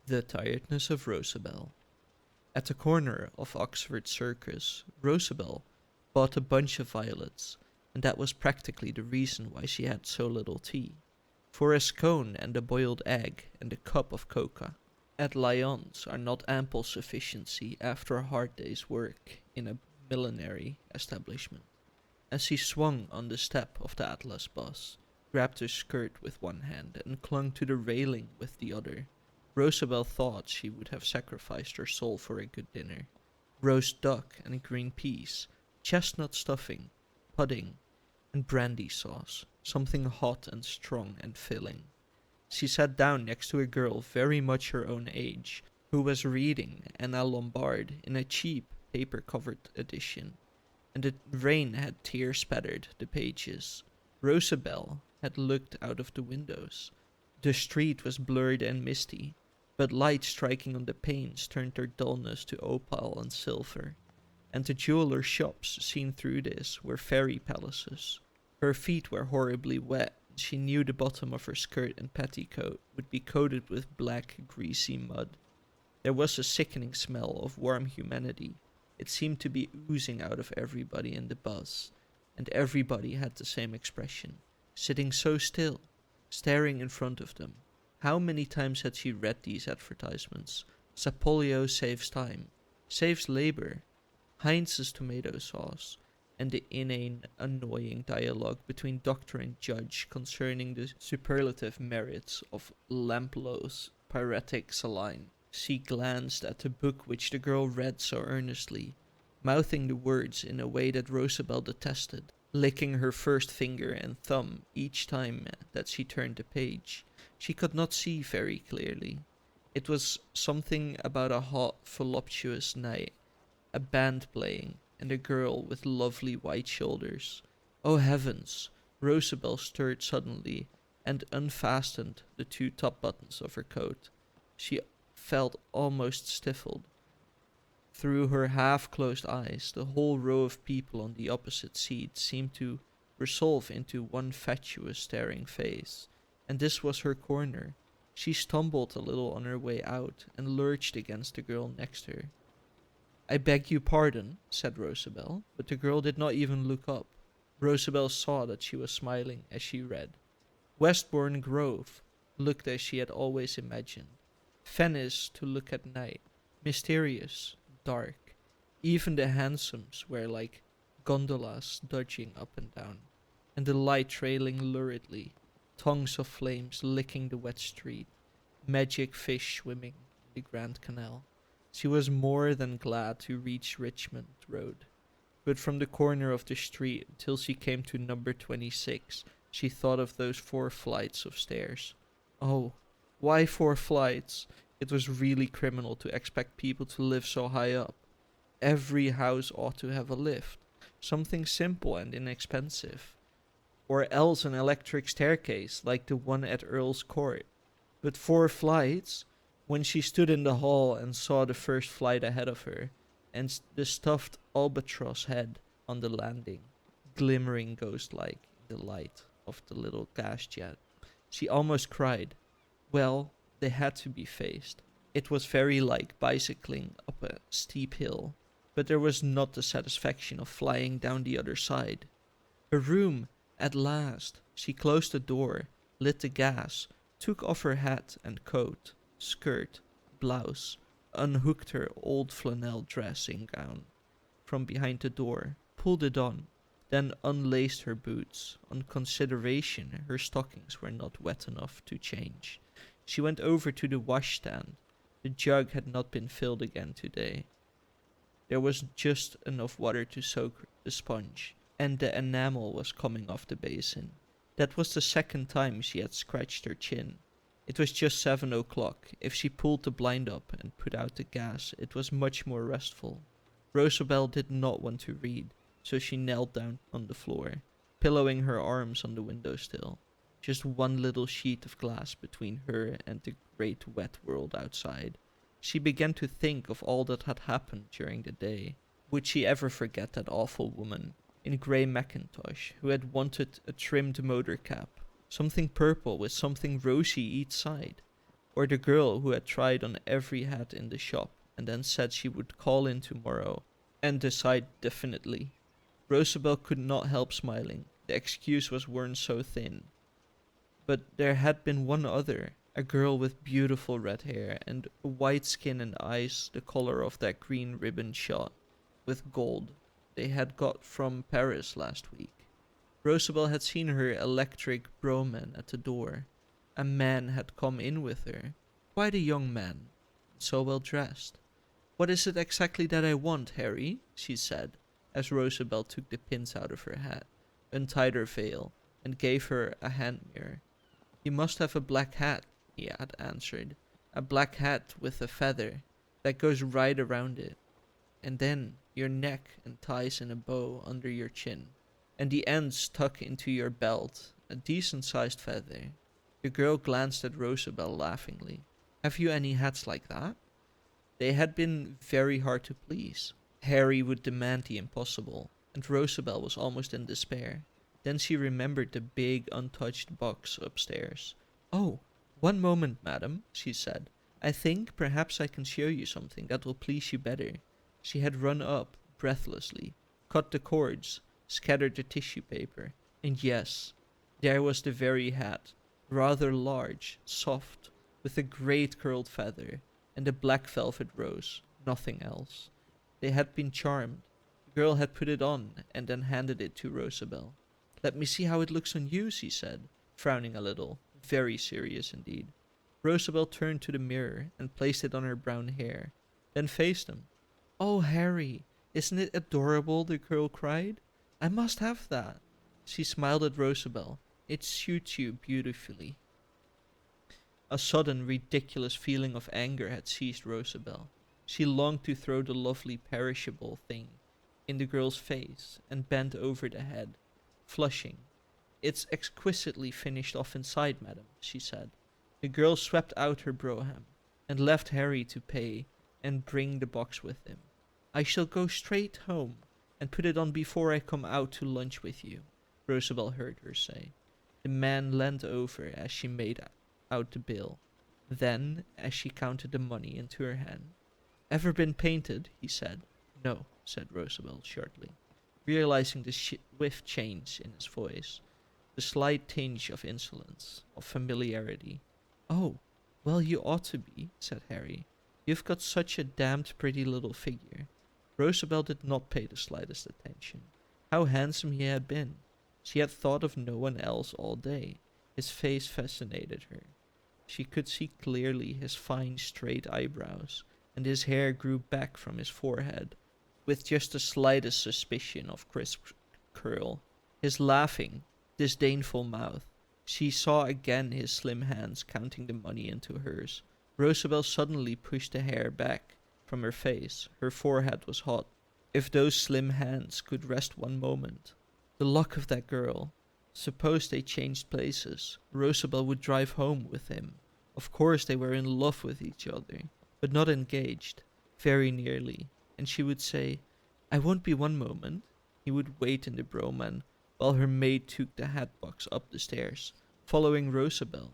The Tiredness of Rosabel. At the corner of Oxford Circus, Rosabel bought a bunch of violets, and that was practically the reason why she had so little tea. For a scone and a boiled egg and a cup of cocoa at Lyons are not ample sufficiency after a hard day's work in a millinery establishment. As he swung on the step of the Atlas bus, grabbed her skirt with one hand and clung to the railing with the other, Rosabel thought she would have sacrificed her soul for a good dinner. Roast duck and green peas, chestnut stuffing, pudding, and brandy sauce, something hot and strong and filling. She sat down next to a girl very much her own age, who was reading Anna Lombard in a cheap, paper-covered edition, and the rain had tear-spattered the pages. Rosabel had looked out of the windows. The street was blurred and misty, but light striking on the panes turned their dullness to opal and silver, and the jewelers' shops seen through this were fairy palaces. Her feet were horribly wet, and she knew the bottom of her skirt and petticoat would be coated with black, greasy mud. There was a sickening smell of warm humanity. It seemed to be oozing out of everybody in the bus, and everybody had the same expression, sitting so still, staring in front of them. How many times had she read these advertisements? Sapolio saves time, saves labor, Heinz's tomato sauce, and the inane, annoying dialogue between doctor and judge concerning the superlative merits of Lamplow's pyretic saline. She glanced at the book which the girl read so earnestly, mouthing the words in a way that Rosabel detested, licking her first finger and thumb each time that she turned the page. She could not see very clearly. It was something about a hot, voluptuous night, a band playing, and a girl with lovely white shoulders. Oh heavens! Rosabel stirred suddenly and unfastened the two top buttons of her coat. She felt almost stifled. Through her half-closed eyes, the whole row of people on the opposite seat seemed to resolve into one fatuous staring face, and this was her corner. She stumbled a little on her way out and lurched against the girl next her. "I beg your pardon," said Rosabel, but the girl did not even look up. Rosabel saw that she was smiling as she read. Westbourne Grove looked as she had always imagined. Venice to look at night, mysterious, dark. Even the hansoms were like gondolas dodging up and down, and the light trailing luridly, tongues of flames licking the wet street, magic fish swimming in the Grand Canal. She was more than glad to reach Richmond Road, but from the corner of the street until she came to number 26, she thought of those 4 flights of stairs. Oh, why 4 flights? It was really criminal to expect people to live so high up. Every house ought to have a lift, something simple and inexpensive, or else an electric staircase like the one at Earl's Court. But 4 flights? When she stood in the hall and saw the first flight ahead of her, and the stuffed albatross head on the landing, glimmering ghost-like in the light of the little gas jet, she almost cried. Well, they had to be faced. It was very like bicycling up a steep hill, but there was not the satisfaction of flying down the other side. Her room, at last! She closed the door, lit the gas, took off her hat and coat, skirt, blouse, unhooked her old flannel dressing gown from behind the door, pulled it on, then unlaced her boots. On consideration, her stockings were not wet enough to change. She went over to the washstand. The jug had not been filled again today. There was just enough water to soak the sponge, and the enamel was coming off the basin. That was the second time she had scratched her chin. It was just 7 o'clock. If she pulled the blind up and put out the gas, it was much more restful. Rosabel did not want to read, so she knelt down on the floor, pillowing her arms on the windowsill. Just one little sheet of glass between her and the great wet world outside. She began to think of all that had happened during the day. Would she ever forget that awful woman in grey mackintosh who had wanted a trimmed motor cap? Something purple with something rosy each side. Or the girl who had tried on every hat in the shop and then said she would call in tomorrow and decide definitely. Rosabel could not help smiling. The excuse was worn so thin. But there had been one other, a girl with beautiful red hair and white skin and eyes the color of that green ribbon shot with gold they had got from Paris last week. Rosabel had seen her electric brougham at the door. A man had come in with her, quite a young man, so well dressed. "What is it exactly that I want, Harry?" she said, as Rosabel took the pins out of her hat, untied her veil, and gave her a hand mirror. "You must have a black hat," he had answered. "A black hat with a feather that goes right around it, and then your neck and ties in a bow under your chin, and the ends tuck into your belt, a decent-sized feather." The girl glanced at Rosabel laughingly. "Have you any hats like that?" They had been very hard to please. Harry would demand the impossible, and Rosabel was almost in despair. Then she remembered the big untouched box upstairs. "Oh, one moment, madam," she said. "I think perhaps I can show you something that will please you better." She had run up, breathlessly, cut the cords, scattered the tissue paper, and yes, there was the very hat, rather large, soft, with a great curled feather, and a black velvet rose, nothing else. They had been charmed. The girl had put it on, and then handed it to Rosabel. "Let me see how it looks on you," she said, frowning a little, very serious indeed. Rosabel turned to the mirror and placed it on her brown hair, then faced him. "Oh, Harry, isn't it adorable?" the girl cried. "I must have that." She smiled at Rosabel. "It suits you beautifully." A sudden, ridiculous feeling of anger had seized Rosabel. She longed to throw the lovely perishable thing in the girl's face and bent over the head, flushing. "It's exquisitely finished off inside, madam," she said. The girl swept out her brougham and left Harry to pay and bring the box with him. "I shall go straight home and put it on before I come out to lunch with you," Rosabel heard her say. The man leaned over as she made out the bill. Then, as she counted the money into her hand, "Ever been painted?" he said. "No," said Rosabel shortly, realizing the swift change in his voice, the slight tinge of insolence, of familiarity. "Oh, well, you ought to be," said Harry. "You've got such a damned pretty little figure." Rosabel did not pay the slightest attention. How handsome he had been! She had thought of no one else all day. His face fascinated her. She could see clearly his fine straight eyebrows, and his hair grew back from his forehead, with just the slightest suspicion of crisp curl. His laughing, disdainful mouth. She saw again his slim hands counting the money into hers. Rosabel suddenly pushed the hair back from her face. Her forehead was hot. If those slim hands could rest one moment. The luck of that girl. Suppose they changed places. Rosabel would drive home with him. Of course they were in love with each other, but not engaged. Very nearly. And she would say, "I won't be one moment." He would wait in the brougham while her maid took the hat box up the stairs, following Rosabel.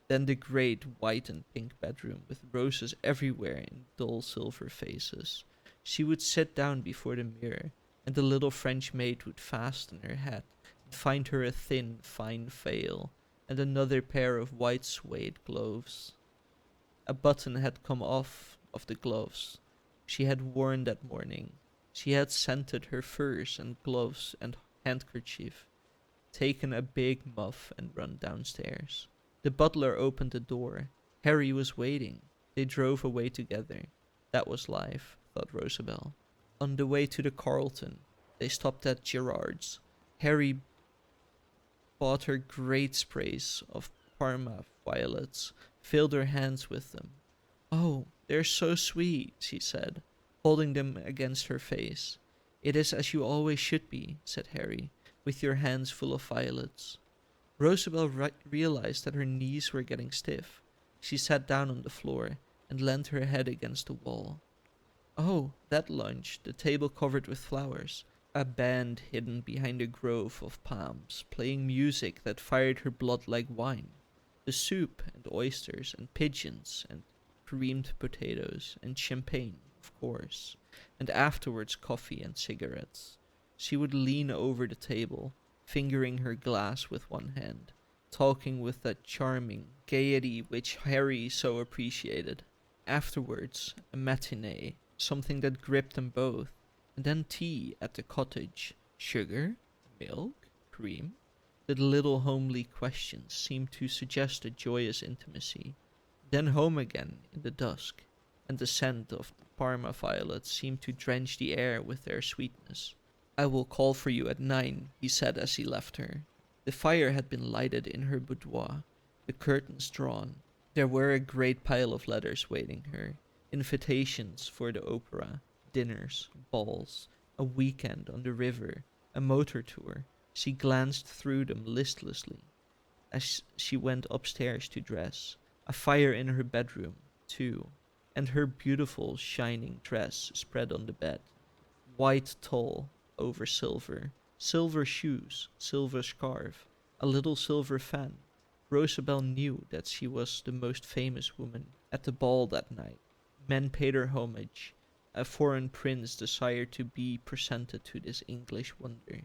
Then the great white and pink bedroom with roses everywhere in dull silver vases. She would sit down before the mirror, and the little French maid would fasten her hat and find her a thin, fine veil and another pair of white suede gloves. A button had come off of the gloves she had worn that morning. She had scented her furs and gloves and handkerchief, taken a big muff and run downstairs. The butler opened the door. Harry was waiting. They drove away together. That was life, thought Rosabel. On the way to the Carlton, they stopped at Gerard's. Harry bought her great sprays of Parma violets, filled her hands with them. "Oh, they're so sweet," she said, holding them against her face. "It is as you always should be," said Harry, "with your hands full of violets." Rosabel realized that her knees were getting stiff. She sat down on the floor and leaned her head against the wall. Oh, that lunch, the table covered with flowers, a band hidden behind a grove of palms, playing music that fired her blood like wine. The soup and oysters and pigeons and creamed potatoes and champagne, of course, and afterwards coffee and cigarettes. She would lean over the table, fingering her glass with one hand, talking with that charming gaiety which Harry so appreciated. Afterwards, a matinee, something that gripped them both, and then tea at the cottage. Sugar? Milk? Cream? The little homely questions seemed to suggest a joyous intimacy. Then home again in the dusk, and the scent of the Parma violets seemed to drench the air with their sweetness. I will call for you at 9, he said as he left her. The fire had been lighted in her boudoir, the curtains drawn. There were a great pile of letters waiting her, invitations for the opera, dinners, balls, a weekend on the river, a motor tour. She glanced through them listlessly as she went upstairs to dress. A fire in her bedroom, too, and her beautiful shining dress spread on the bed. White tulle over silver, silver shoes, silver scarf, a little silver fan. Rosabel knew that she was the most famous woman at the ball that night. Men paid her homage. A foreign prince desired to be presented to this English wonder.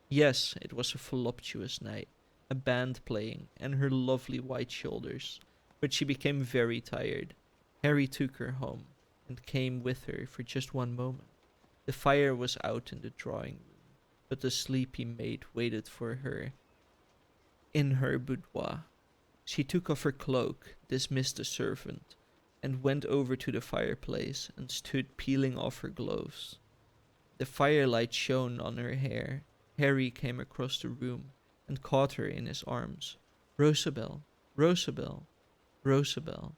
Yes, it was a voluptuous night, a band playing, and her lovely white shoulders. But she became very tired. Harry took her home, and came with her for just one moment. The fire was out in the drawing room, but the sleepy maid waited for her in her boudoir. She took off her cloak, dismissed the servant, and went over to the fireplace and stood peeling off her gloves. The firelight shone on her hair. Harry came across the room and caught her in his arms. Rosabel, Rosabel, Rosabel.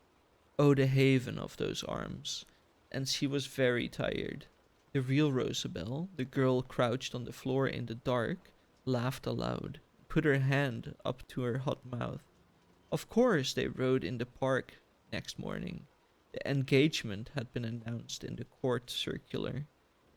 Oh, the haven of those arms. And she was very tired. The real Rosabel, the girl crouched on the floor in the dark, laughed aloud, put her hand up to her hot mouth. Of course, they rode in the park next morning. The engagement had been announced in the court circular.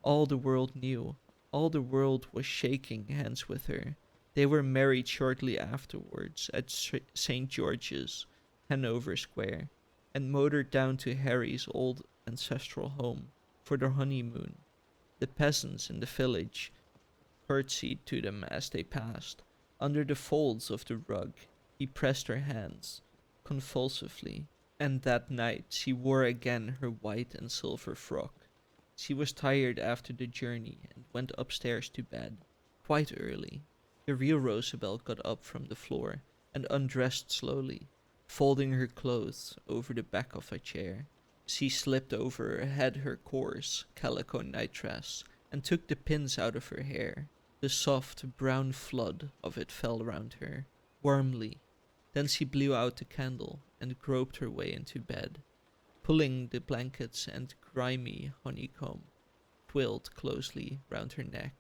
All the world knew. All the world was shaking hands with her. They were married shortly afterwards at St. George's, Hanover Square, and motored down to Harry's old ancestral home for their honeymoon. The peasants in the village curtsied to them as they passed. Under the folds of the rug, he pressed her hands convulsively, and that night she wore again her white and silver frock. She was tired after the journey and went upstairs to bed, quite early. The real Rosabel got up from the floor and undressed slowly, folding her clothes over the back of a chair. She slipped over her head her coarse calico nightdress and took the pins out of her hair. The soft brown flood of it fell round her, warmly. Then she blew out the candle and groped her way into bed, pulling the blankets and grimy honeycomb quilt closely round her neck,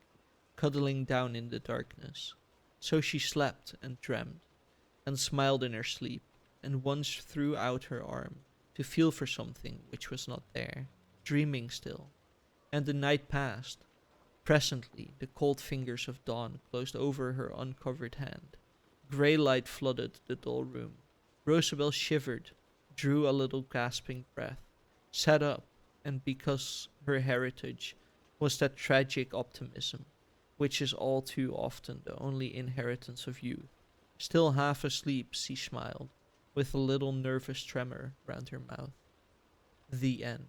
cuddling down in the darkness. So she slept and dreamed, and smiled in her sleep, and once threw out her arm to feel for something which was not there, dreaming still. And the night passed. Presently the cold fingers of dawn closed over her uncovered hand. Grey light flooded the dull room. Rosabel shivered, drew a little gasping breath, sat up, and because her heritage was that tragic optimism, which is all too often the only inheritance of youth, still half asleep she smiled, with a little nervous tremor round her mouth. The end.